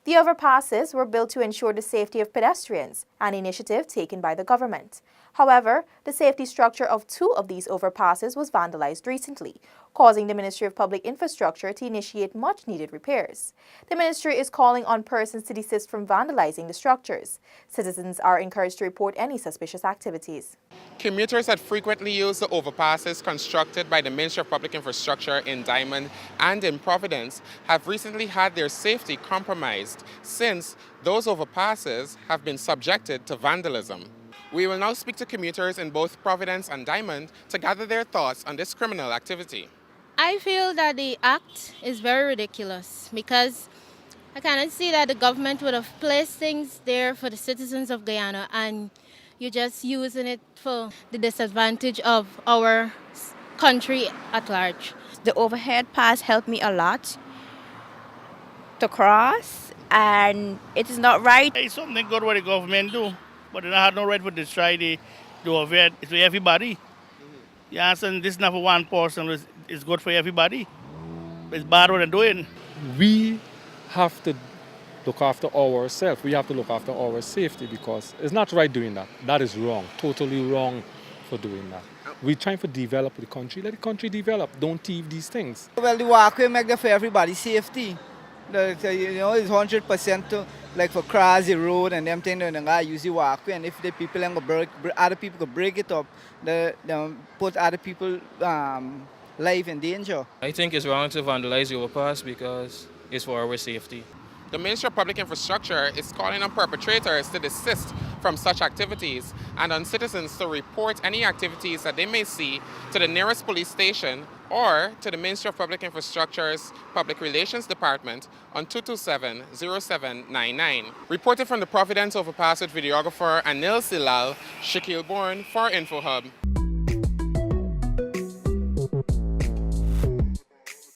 The overpasses were built to ensure the safety of pedestrians, an initiative taken by the government. However, the safety structure of 2 of these overpasses was vandalized recently, causing the Ministry of Public Infrastructure to initiate much-needed repairs. The ministry is calling on persons to desist from vandalizing the structures. Citizens are encouraged to report any suspicious activities. Commuters that frequently use the overpasses constructed by the Ministry of Public Infrastructure in Diamond and in Providence have recently had their safety compromised since those overpasses have been subjected to vandalism. We will now speak to commuters in both Providence and Diamond to gather their thoughts on this criminal activity. I feel that the act is very ridiculous because I cannot see that the government would have placed things there for the citizens of Guyana and you're just using it for the disadvantage of our country at large. The overhead pass helped me a lot to cross, and it is not right. It's something good what the government do, but they don't have no right to destroy the overhead. It's for everybody. You understand? This is not for one person. It's good for everybody. It's bad what they're doing. We have to look after ourselves. We have to look after our safety because it's not right doing that. That is wrong, totally wrong for doing that. We're trying to develop the country. Let the country develop. Don't thieve these things. Well, the walkway make that for everybody's safety. It's 100% like for cross the road and them things, they're gonna use the walkway. And if the people and other people could break it up, they put other people's life in danger. I think it's wrong to vandalize the overpass because it's for our safety. The Ministry of Public Infrastructure is calling on perpetrators to desist from such activities and on citizens to report any activities that they may see to the nearest police station or to the Ministry of Public Infrastructure's Public Relations Department on 227-0799. Reported from the Providence Overpass with videographer Anil Silal, SHAQUILLE BOURNE for InfoHub.